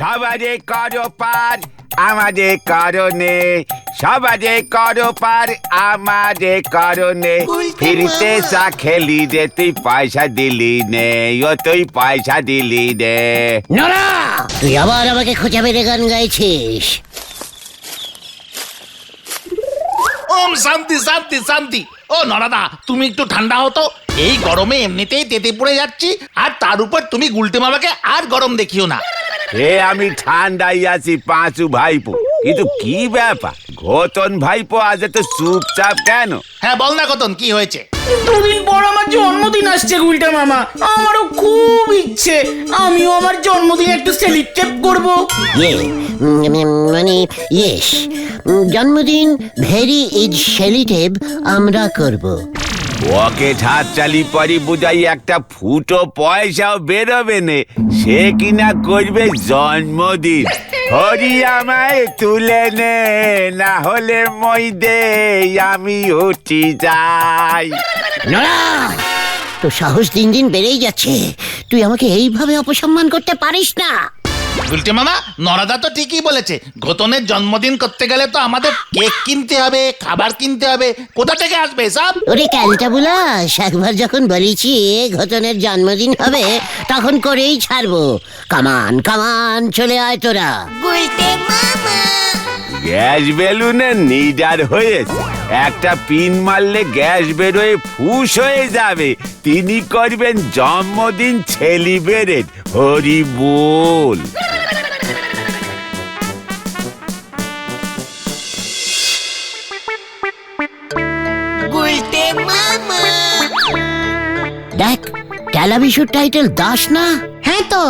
সবারে করো পার আমাদের কারণে, সবারে করো পার আমাদের কারণে। ফিরতে চা খেলি রে তুই পয়সা দিলি নে, ও তুই পয়সা দিলি নে। নড়া, তুই আবার আমাকে খোঁচা মেরে গান গাইছিস। ওম শান্তি শান্তি শান্তি। ও নরাদা, তুমি একটু ঠান্ডা হতো। এই গরমে এমনিতেই তেতে পড়ে যাচ্ছি, আর তার উপর তুমি গুলটে মামাকে আর গরম দেখিও না। আমি ঠান্ডাই আছি পাঁচু ভাইপো, কিন্তু কি ব্যাপার ঘটন ভাইপো আজ তো চুপচাপ কেন? হ্যাঁ বল না কতন, কি হয়েছে? দুদিন পর আমার জন্মদিন আসছে গুলটা মামা, আমারও খুব ইচ্ছে আমিও আমার জন্মদিন একটু সেলিব্রেট করব। মানে ইয়েস, জন্মদিন ভেরি ইজ সেলিটেভ আমরা করব। ওকে হাত চালি পরি বুঝাই একটা ফুটো পয়সাও বেরোবে নে, সে কিনা করবে জন্মদিন। হরি আমায় তুলে নে, না হলে মই দে আমি উঠি যাই। নড়া, তো সাহস দিন দিন বেড়েই যাচ্ছে, তুই আমাকে এইভাবে অপসম্মান করতে পারিস না। গুলটে মামা, নরাদা তো ঠিকই বলেছে। ঘটনের জন্মদিন করতে গেলে তো আমাদের কেক কিনতে হবে, খাবার কিনতে হবে। কোথা থেকে আসবে সব? ওরে ক্যালটা বুলাস, একবার যখন বলেছি ঘটনের জন্মদিন হবে তখন করেই ছাড়বো। কামান কামান চলে আয় তোরা। গ্যাস বেলুনে নিডার হয়েছে, একটা পিন মারলে গ্যাস বেরোয় ফুস হয়ে যাবে। তিনি করবেন জন্মদিন সেলিব্রেট। হরি বল। দেখ, টেলাভিশন টাইটেল দাস না? হ্যাঁ তো,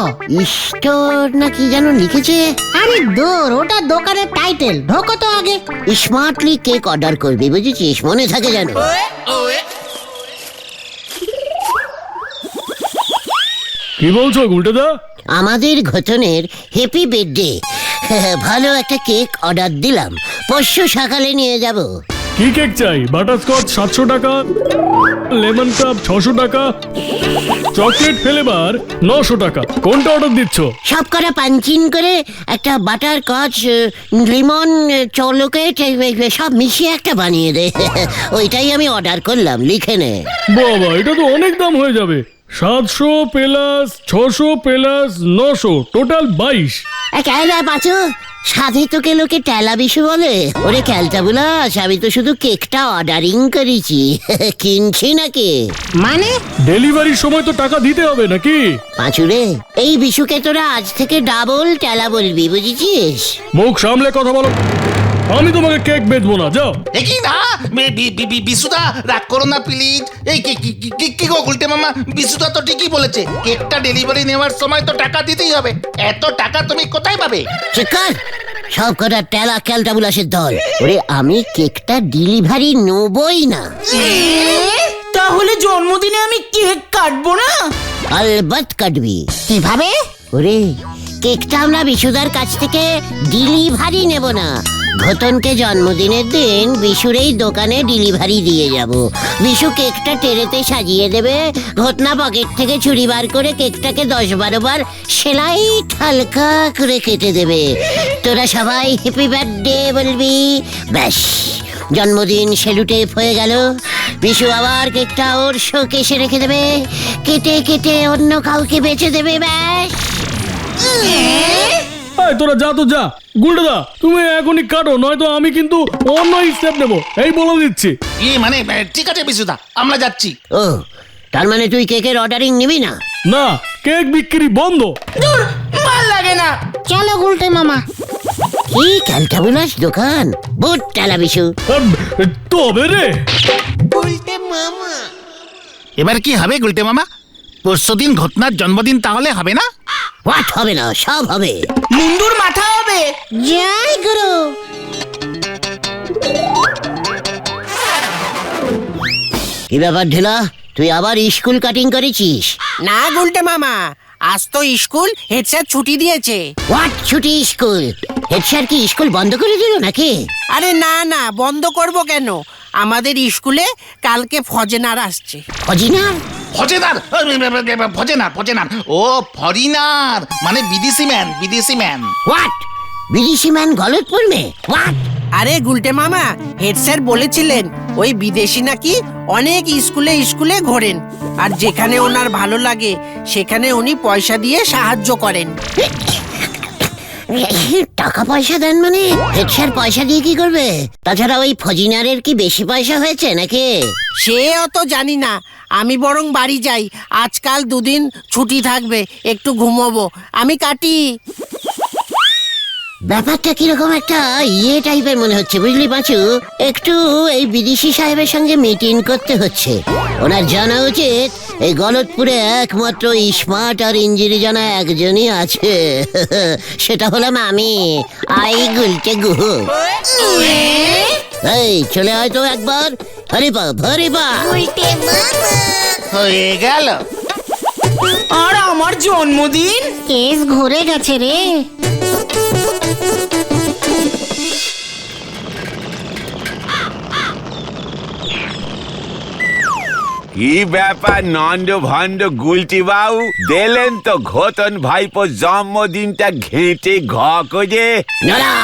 স্টোর না কি যেন লিখেছে। আরে দূর, ওটা দোকানের টাইটেল। ঢোকো তো আগে। স্মার্টলি কেক অর্ডার করবি, বুঝেছিস? মনে থাকে যেন। কি বলছো গুলটেদা? আমাদের ঘটনের হ্যাপি বার্থডে, ভালো একটা কেক অর্ডার দিলাম, পরশু সকালে নিয়ে যাব। কি কেক চাই? বাটারস্কচ 700 টাকা, লেমন কাপ 600 টাকা, চকলেট ফ্লেভার 900 টাকা। কোনটা অর্ডার দিচ্ছ? সব করা পাঞ্চিন করে একটা বাটার কচ, লিমন, চকলেট সব মিশিয়ে একটা বানিয়ে দে। ওইটাই আমি অর্ডার করলাম, লিখে নে। বাবা, এটা তো অনেক দাম হয়ে যাবে। 700 প্লাস 600 প্লাস 900, টোটাল 22। ক্যালা পাচু, সাধে তোকে লোকে টেলা বিশু বলে। ওরে ক্যালটা বুলাস, আমি তো শুধু কেকটা অর্ডারিং করেছি, কিনছি নাকি। মানে ডেলিভারির সময় তো টাকা দিতে হবে নাকি? পাঁচুরে, এই বিশুকে তোরা আজ থেকে ডাবল টেলা বলবি, বুঝেছিস? মুখ সামলে কথা বলো। আমি তোমাকে কেক বেচবো না, যাও। কি না বিশুদা, রাগ করো না প্লিজ। এই কি গো গুলটে মামা, বিশুদা তো ঠিকই বলেছে। কেকটা ডেলিভারি নেওয়ার সময় তো টাকা দিতেই হবে। এত টাকা তুমি কোথায় পাবে? চিকার, সব কটা টেলা ক্যালটা বুলাসের দল। ওরে আমি কেকটা ডেলিভারি নেবই না। তাহলে জন্মদিনে আমি কেক কাটবো না? আলবাত কাটবি। কিভাবে? ওরে, কেকটা আমরা বিশুদার কাছ থেকে ডেলিভারি নেব না। ঘটনকে জন্মদিনের দিন বিশুর এই দোকানে ডেলিভারি দিয়ে যাব। বিশু কেকটা টেরেতে সাজিয়ে দেবে, ঘটনা পকেট থেকে ছুরি বার করে কেকটাকে 10-12 বার সেলাই হালকা করে কেটে দেবে। তোরা সবাই হ্যাপি বার্থডে বলবি, ব্যাস জন্মদিন সেলুটেপ হয়ে গেল। বিশু আবার কেকটা ওর শোকেসে রেখে দেবে, কেটে কেটে অন্য কাউকে বেচে দেবে, ব্যাস। এই তোরা যা তো যা। গুলটেদা, তুমি এখনই কাটো, নয়তো আমি কিন্তু অন্য স্টেপ নেবো, এই বলে দিচ্ছি। মানে ঠিক আছে বিশুদা, আমরা যাচ্ছি। ও, তার মানে তুই কেকের অর্ডারিং নিবি না? না, কেক বিক্রি বন্ধ। দূর, ভাল লাগে না। চলো গুলটে মামা। কি ক্যালটা বুলাস দোকান, বুট টেলা বিশু। তবে রে, এবার কি হবে গুলটে মামা? পরশুদিন ঘটনার জন্মদিন, তাহলে হবে না? হোয়াট হবে না? সব হবে। মুন্ডুর মাথা হবে। জয় গুরু। কি ব্যাপার ঢেলা, তুই আবার স্কুল কাটিং করেছিস? না গুলটে মামা, আজ তো স্কুল হেড স্যার ছুটি দিয়েছে। হোয়াট ছুটি স্কুল? হেড স্যার কি স্কুল বন্ধ করে দিল নাকি? আরে না না, বন্ধ করব কেন? আমাদের স্কুলে কালকে ফজেনার আসছে। ফজিনার? ফজেনার ফজেনার ও ফরিনার মানে বিদেশি ম্যান হোয়াট? বিদেশি ম্যান গলতপুর মে? হোয়াট? আরে গুলটে মামা, হেড স্যার বলেছিলেন ওই বিদেশি নাকি অনেক স্কুলে স্কুলে ঘোরেন, আর যেখানে ওনার ভালো লাগে সেখানে উনি পয়সা দিয়ে সাহায্য করেন। টাকা পয়সা দেন মানে? হেড স্যার পয়সা দিয়ে কি করবে? তাছাড়া ওই ফজিনারের কি বেশি পয়সা হয়েছে নাকি? সে অত জানি না, আমি বরং বাড়ি যাই, আজকাল দুদিন ছুটি থাকবে, একটু ঘুমোবো, আমি কাটি। ব্যাপারটা কিরকম একটা টাইপের মনে হচ্ছে, বুঝলি পাঁচু? একটু এই বিদেশি সাহেবের সঙ্গে মিটিং করতে হচ্ছে। ওনার জানা উচিত এই গলতপুরে একমাত্র স্মার্ট আর ইঞ্জিনি জানা একজনই আছে, সেটা হলাম আমি, আই গুলটে গুহু। এই চলে আয় তো একবার, হরিপা হরিপা। হয়ে গেল। আর আমার জন্মদিন? কেস ঘুরে গেছে রে। কি ব্যাপার নন্দ ভন্ড গুলটি বাবু, দিলেন তো ঘতন ভাইপো জন্মদিনটা ঘেঁটে ঘ করে। নড়া,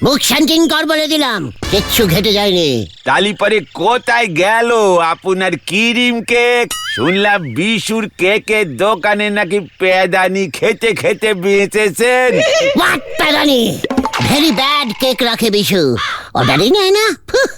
মুখ শান্তিন কর বলে দিলাম, কিচ্ছু ঘেটে যায়নি। তালি পরে কোথায় গেল আপনার ক্রিম কেক? শুনলাম বিশুর কেকের দোকানে নাকি পেদানি খেতে খেতে বেঁচেছেন। হোয়াট প্যারানি? ভেরি ব্যাড কেক রাখে বিশু, অর্ডারই নেয় না। ফুহ,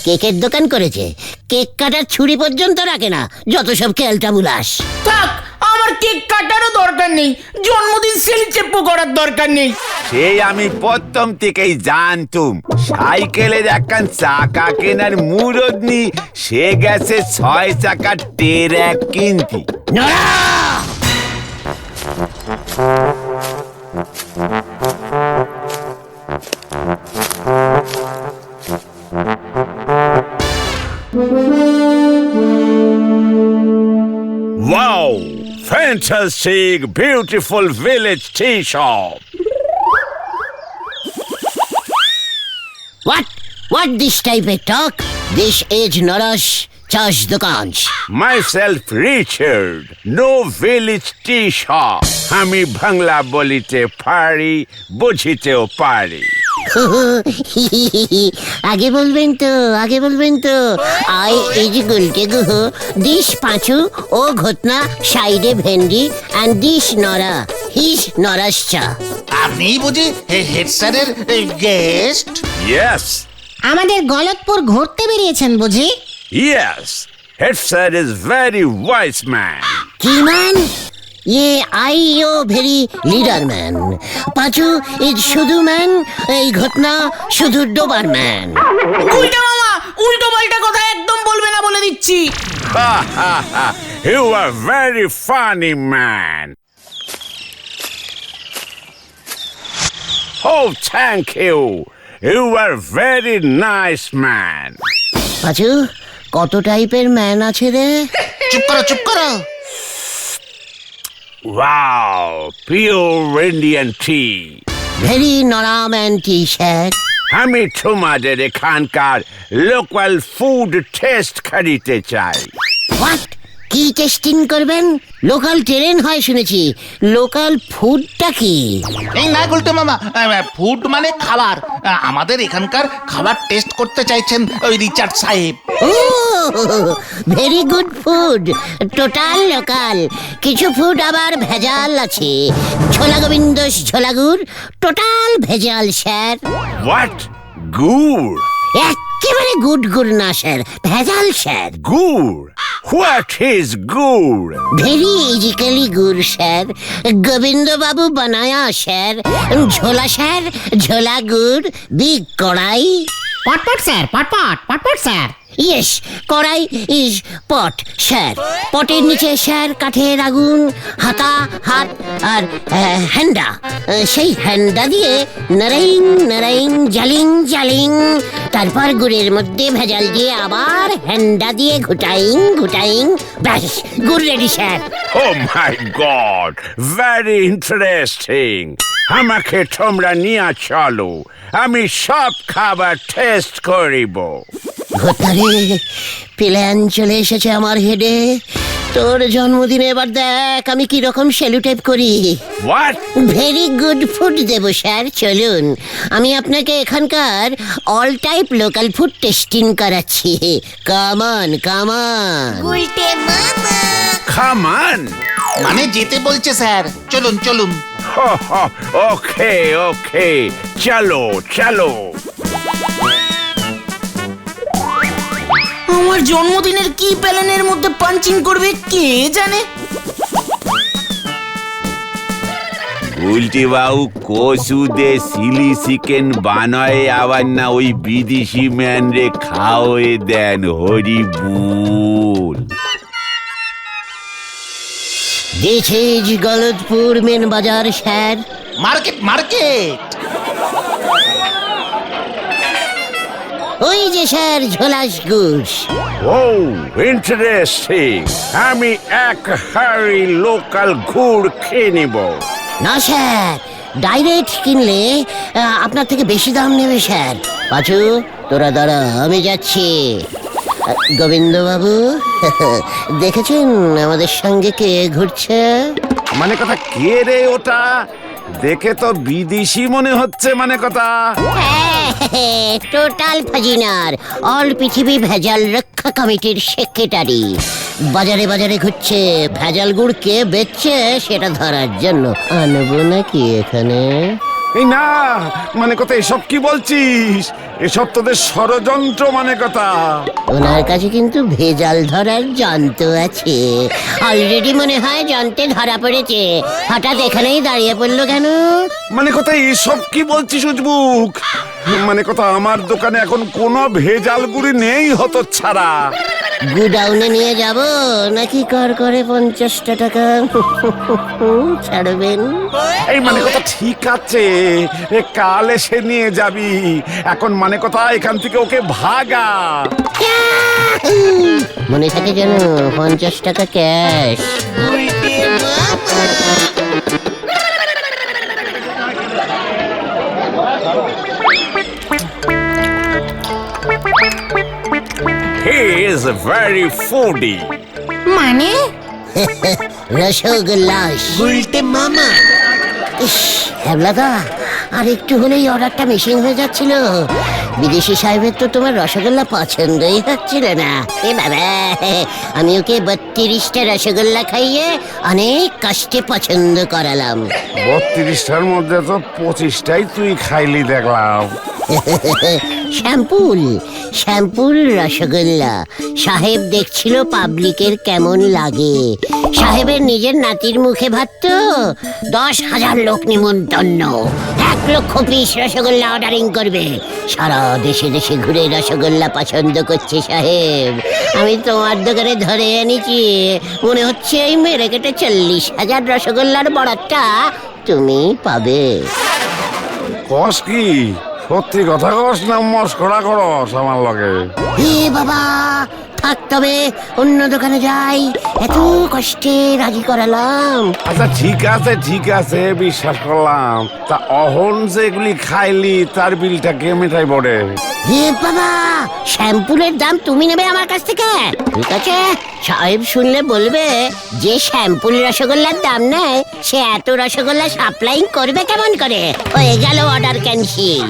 কেকের দোকান করেছে, কেক কাটার ছুরি পর্যন্ত রাখে না, যত সব খেলটা বুলাস। থাক, আমার কেক কাটারও দরকার নেই, জন্মদিন সেলিব্রেট করার দরকার নেই। সেই আমি প্রথম থেকেই জানতুম সাইকেলের একখান চাকা কেনার মুরদ নি, সে গেছে 6 চাকা টেরাক কিনতি। নড়া! Wow! Fantastic, beautiful village tea shop. What this type of talk? This is Narash চাষ দোকান। Myself Richard, no village tea shop. আমি বাংলা বলিতে পারি, বুঝিতেও পারি। আগে বলবেন তো I is Gulte Guha, this পাঁচু ও ঘটনা সাইডে ভেন্ডি অ্যান্ড দিস নরা হিস নরাস চা। আপনি বুঝি হেড স্যারের গেস্ট? Yes, আমাদের গলতপুর ঘুরতে বেরিয়েছেন বুঝি? yes. Head sir is very wise man. কি ম্যান? ये आई ओ very leader man. Panchu is শুধু ম্যান, এই ঘটনা শুধু ডোবার ম্যান। উল্টা মামা, উল্টো পাল্টা কথা একদম বলবে না বলে দিচ্ছি। Ha ha ha! You are very funny man. Oh, thank you. You are very nice man. পাঁচু, কত টাইপের ম্যান আছে রে? চুপ করো। Wow, pure Indian tea. Very নরা ম্যান টি স্যার। আমি তোমাদের এখানকার লোকাল ফুড টেস্ট করিতে চাই। হোয়াট? কি টেস্টিং করবেন? লোকাল ট্রেন হয় শুনেছি, লোকাল ফুডটা কি? এই না গুলটে মামা, ফুড মানে খাবার। আমাদের এখানকার খাবার টেস্ট করতে চাইছেন ওই রিচার্ড সাহেব। ও very good food, total local. কিছু ফুড আবার ভেজাল আছে, ছোলা গোবিন্দ ছোলাগুড় টোটাল ভেজাল স্যার। What? Good. একেবারে গুড গুড না স্যার, ভেজাল sir. Good. What is good? Very ইজিক্যালি গুড় স্যার, গোবিন্দ বাবু বানায়া স্যার। ঝোলা স্যার, ঝোলা গুড়, বিগ কড়াই। পটপট স্যার, পটপট স্যার। ইয়েস, কড়াই ইজ পট স্যার। পটের নিচে স্যার কাঠের আগুন, হাত আর হ্যান্ডা। সেই হ্যান্ডা দিয়ে নারাইং জালিং, তারপর গুড়ের মধ্যে ভেজাল দিয়ে আবার হ্যান্ডা দিয়ে ঘুটাইং, ব্যাস গুড় ready sir. Oh my God! Very interesting. আমাকে তোমরা নিয়ে চলো, আমি সব খাবার টেস্ট করিব। ঘটারে প্ল্যান চলে এসেছে আমার হেডে। তোর জন্মদিনে এবার দেখ আমি কি রকম সেলুটেপ করি। হোয়াট? ভেরি গুড ফুড দেব স্যার, চলুন আমি আপনাকে এখানকার all type local food tasting করাচ্ছি। কামান কামান। খামান। মানে যেতে বলছে স্যার, চলুন চলুন। ওকে ওকে, চলো চলো। আমার জন্মদিনের কি প্যালেনের মধ্যে পাঞ্চিং করবে কে জানে। উল্টি বাবু কচু দে চিলি চিকেন বানায় আবার না ওই বিদেশি ম্যান রে খাওয়ে দেন, হরি বুল। দিস ইজ গলতপুর মেন বাজার স্যার। Market market. ওই যে স্যার ঝোলাস গুড়। ও ইন্টারেস্টিং, আমি এক হাড়ি লোকাল গুড় খেয়ে নিব। না স্যার, ডাইরেক্ট কিনলে আপনার থেকে বেশি দাম নেবে স্যার। পাঁচু তোরা দাঁড়া, আমি যাচ্ছি। গোবিন্দ বাবু দেখেছেন আমাদের সঙ্গে কে ঘুরছে? মানে কথা কে রে ওটা? দেখে তো বিদেশি মনে হচ্ছে, মানে কথা। টোটাল ফাজিনার, অল পৃথিবী ভেজাল রক্ষা কমিটির সেক্রেটারি। বাজারে বাজারে ঘুরছে, ভেজাল গুড় কে বেচছে সেটা ধরার জন্য। আনবো নাকি এখানে? এই না, মানে কথা এসব কি বলছিস? এসব তোদের ষড়যন্ত্র, মানে কথা। ওনার কাছে কিন্তু ভেজাল ধরার যন্ত্র আছে। অলরেডি মনে হয় যন্ত্রে ধরা পড়েছে। হঠাৎ এখানেই দাঁড়িয়ে পড়লো কেন? মানে কথা এসব কি বলছিস উজবুক? মানে কথা আমার দোকানে এখন কোনো ভেজাল গুড়ি নেই হতো ছাড়া। গুডাউনে নিয়ে যাব নাকি কর করে 50টা টাকা ছাড়বেন? এই মানে কথা ঠিক আছে, কাল এসে নিয়ে যাবি। এখন মানে কথা এখান থেকে ওকে ভাগা। মনে থাকে যেন 50 টাকা cash. He is very foodie. মানে রসগোল্লাস উল্টে মামা। ইস হ্যাবলাদা, আর একটু হলেই অর্ডারটা মিসিং হয়ে যাচ্ছিল। বিদেশি সাহেবের তো তোমার রসগোল্লা পছন্দই হচ্ছিল না। এ বাবা, আমি ওকে 32টা রসগোল্লা খাইয়ে অনেক কষ্টে পছন্দ করালাম। 32টার মধ্যে তো 25টাই তুই খাইলি দেখলাম। শ্যাম্পুল শ্যাম্পুল রসগোল্লা। সাহেব দেখছিল পাবলিকের কেমন লাগে। সাহেবের নিজের নাতির মুখে ভাত তো। 10,000 লোক নিমন্ত্রণ, 1 লক্ষ পিস রসগোল্লা অর্ডারিং করবে। সারা দেশে দেশে ঘুরে রসগোল্লা পছন্দ করছে সাহেব। আমি তোমার দোকানে ধরে এনেছি, মনে হচ্ছে এই মেরে কেটে 40,000 রসগোল্লার বরাতটা তুমি পাবে। কস কি? সত্যি কথা কস না মস্করা করস আমার লগে? এ বাবা, থাক তবে অন্য দোকানে যাই। এত কষ্টে রাজি করালাম। আচ্ছা ঠিক আছে বিশ্বাস করলাম। তা অহন যেগুলি খাইলি তার বিলটা কে মেটাই পড়ে? এ বাবা, শ্যাম্পুলের দাম তুমি নেবে আমার কাছ থেকে? ঠিক আছে, সাহেব শুনলে বলবে যে শ্যাম্পুল রসগোল্লার দাম নেয় সে এত রসগোল্লা সাপ্লাইং করবে কেমন করে। হয়ে গেল অর্ডার ক্যান্সেল।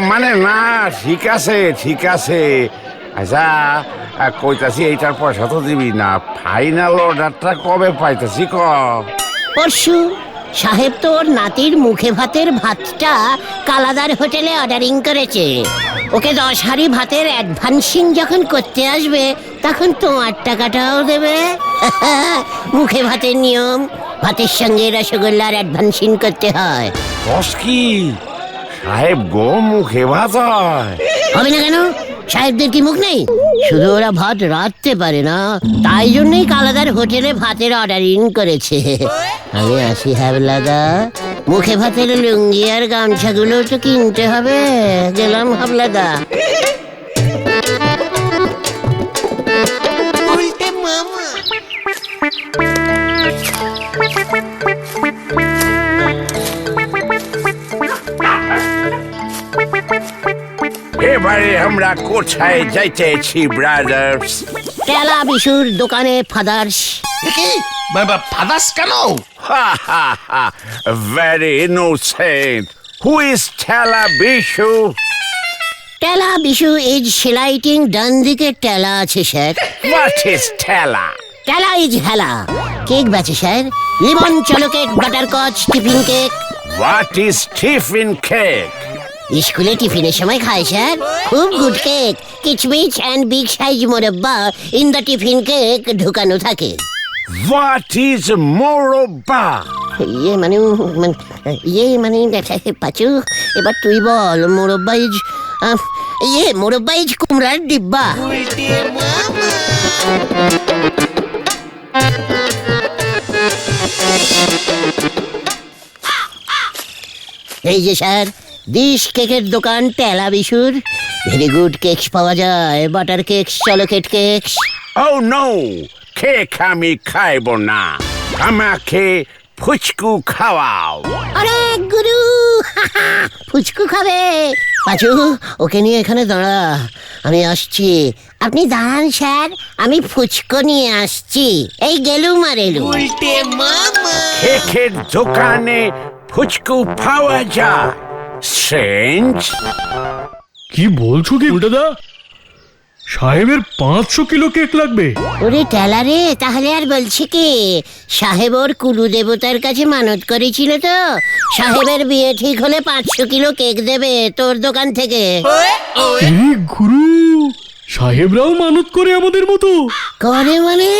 মানে না, ঠিক আছে। আচ্ছা কইতাছি এইটার পয়সা তো দিবি না। ফাইনাল অর্ডারটা কবে পাইতাছি ক? পরশু। সাহেব তো ওর নাতির মুখে ভাতের ভাতটা কালাদার হোটেলে অর্ডারিং করেছে। ওকে 10 হাঁড়ি ভাতের অ্যাডভান্সিং যখন করতে আসবে তখন তোমার টাকাটাও দেবে। মুখে ভাতের নিয়ম, ভাতের সঙ্গে রসগোল্লার অ্যাডভান্সিং করতে হয়। কস কি? সাহেব গো মুখে ভাত হয়? হবে না কেন? সাহেবদের কি মুখ নেই? শুধু ওরা ভাত রাঁধতে পারে না, তাই জন্যই কালাদার হোটেলে ভাতের অর্ডারিং করেছে। আমি আসি হাবলাদা, মুখে ভাতের লুঙ্গি আর গামছাগুলো তো কিনতে হবে। গেলাম হাবলাদা। উল্টে মামা। এবারে আমরা কোথায় যাইতেছি ব্রাদার্স? টেলা বিশুর দোকানে ফাদার্স। কি ফাদার্স কেন? Ha ha ha! Very innocent. Who is Tela Bishu? টেলা বিশু ইজ সেলাইটিং ডান দিকে টেলা আছে স্যার। What is Tela? টেলা ইজ হেলা। কেক বেচে sir, lemon chocolate butterscotch tiffin cake. What is Tiffin cake? স্কুলে টিফিনের সময় খায় স্যার, খুব গুড কেক। কিচমিচ অ্যান্ড বিগ সাইজ মোরব্বা ইন দ্য টিফিন কেক ঢুকানো থাকে। What is Moroba? ইয়ে মানে পাচু, এবার তুই বল। মোরব্বা ইজ মোরব্বা ইজ কুমড়ার ডিব্বা। এই যে স্যার, ডিশ কেকের দোকান টেলা বিশুর। ভেরি গুড কেকস পাওয়া যায়, butter cakes, chocolate cakes. Oh no! Cake আমি খাইব না। আমাকে ফুচকু খাওয়াও। আরে গুরু, ফুচকু খাবে? পাচু, ওকে নিয়ে এখানে দাঁড়া, আমি আসছি। আপনি দাঁড়ান স্যার, আমি ফুচকো নিয়ে আসছি। এই গেলুম আর এলুম। কেকের দোকানে ফুচকু পাওয়া যায়। Strange. কি বলছো কি উল্টাদা? সাহেবের 500 কিলো কেক লাগবে? ওরে টেলা রে, তাহলে আর বলছি কি, সাহেব ওর কুলু দেবতার কাছে মানত করেছিল তো, সাহেবের বিয়ে ঠিক হলে 500 কিলো কেক দেবে তোর দোকান থেকে। এই গুরু, সাহেবরাও মানত করে আমাদের মতো? করে মানে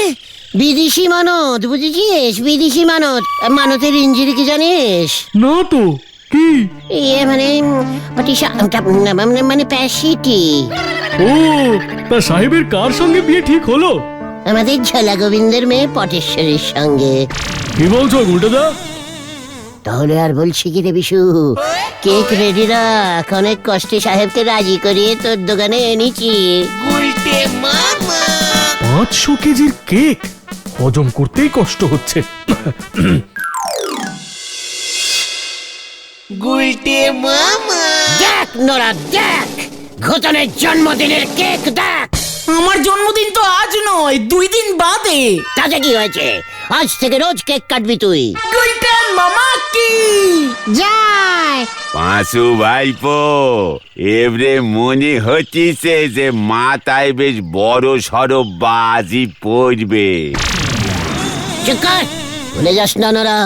বিদেশি মানত, বুঝেছিস? বিদেশি মানত। মানতের ইঞ্জিরি কি জানিস? না তো, কি? ইয়ে মানে প্যাসিটি। ও, তা সাহেবের কার সঙ্গে বিয়ে ঠিক হলো? আমাদের ঝোলা গোবিন্দের মেয়ে পটেশ্বরীর সঙ্গে। কি বলছো উল্টাদা? তাহলে আর বলছি কি রে বিশু, কেক রেডি রাখ, অনেক কষ্টে সাহেবকে রাজি করিয়ে তোর দোকানে এনেছি। 500 কেজির কেক হজম করতেই কষ্ট হচ্ছে। দেখ নোরা, দেখ ঘটনের জন্মদিনের কেক দেখ। আমার জন্মদিন তো আজ নয়, 2 দিন বাদে। তাতে কি হয়েছে? আজ থেকে রোজ কেক কাটবি তুই। গুলটে মামা কি যায়। পাঁচু ভাইপো, এবারে মনে হচ্ছে যে মাথায় বেশ বড় সড়ো বাজি পড়বে। চুপ কর, ভুলে যাস না নোরা,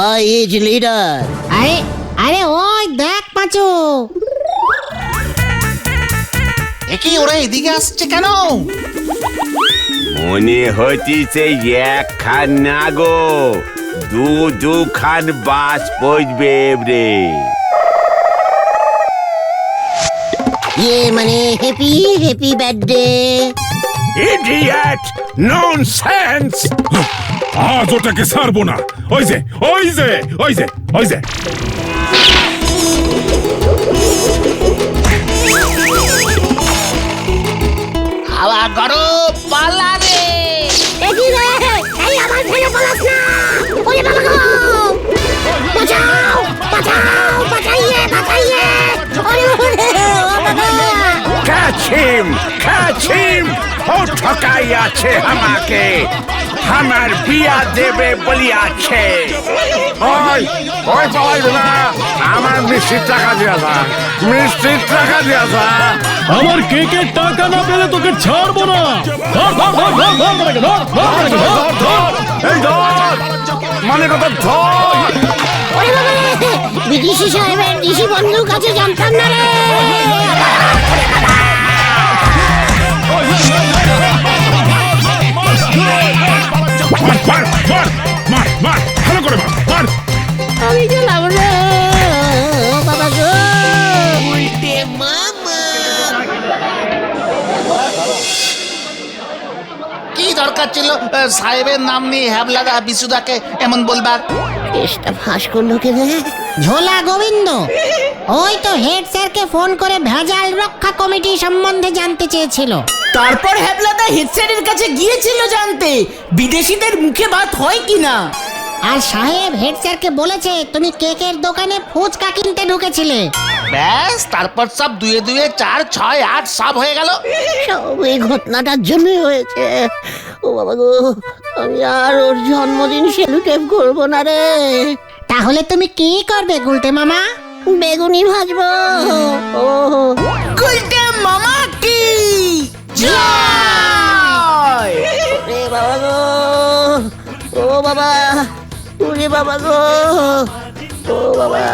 আই ইজ লিডার। আরে আরে ওই দেখ পাঁচু। কি ওরা এদিকে আসছে কেন? মনে হচ্ছে এক খান না গো, দু খান বাস পড়বে এবারে। ইয়ে মানে happy happy birthday. Idiot, nonsense! আজ ওটাকে ছাড়বো না। ওই যে ওই যে ওই যে ওই যে হাওয়া করো, পালা রে। এগি রে, এই আমার ফেলে পালাস না। ওরে বাবা গো, বাঁচাও বাঁচাও, বাঁচাইয়ে বাঁচাইয়ে। ওরে ওরে ও বাবা। Catch him! Catch him! ও ঠকাই আছে আমাকে, আমার বিয়া দেবে বলিয়াছে। ওই ওই পালাইবে না, আমার মিষ্টির টাকা দিয়া যা, মিষ্টির টাকা দিয়া যা। আমার কেকের টাকা না পেলে তোকে ছাড়বো না। ধর, ধর, ধর, ধর, ধর, ধর, ধর, ধর, ধর, ধর। এই ধর, মানে কত ধর। ওরে বাবা রে, বিদেশি সাহেবের দেশি বন্ধুর কাছে জানতাম না রে। মার মার মার মার মার, ভালো করে মার মার। আমি গেলাম রে, ও বাবা গো। কি দরকার ছিল সাহেবের নাম নিয়ে হ্যাবলাদা বিশুদাকে এমন বলবার? কেসটা ফাঁস করলো কে রে? ঝোলা গোবিন্দ ওই তো হেড স্যারকে ফোন করে ভেজাল রক্ষা কমিটি সম্বন্ধে জানতে চেয়েছিল। তারপর হ্যাবলাদা হেড স্যারের কাছে গিয়েছিল জানতে বিদেশিদের মুখে ভাত হয় কিনা। আর সাহেব হেড স্যারকে বলেছে তুমি কেকের দোকানে ফুচকা কিনতে ঢুকেছিলে। ব্যাস তারপর সব দুয়ে দুয়ে 4, 6, 8 সব হয়ে গেল। সব এই ঘটনাটার জন্যই হয়েছে। ও বাবা গো, আমি আর ওর জন্মদিন সেলিব্রেট করবো না রে। তাহলে তুমি কি করবে গুলটে মামা? বেগুনি ভাজবো। ও গুলটে মামা কি রে বাবা গো, ও বাবা, ওরে বাবা গো, ও বাবা।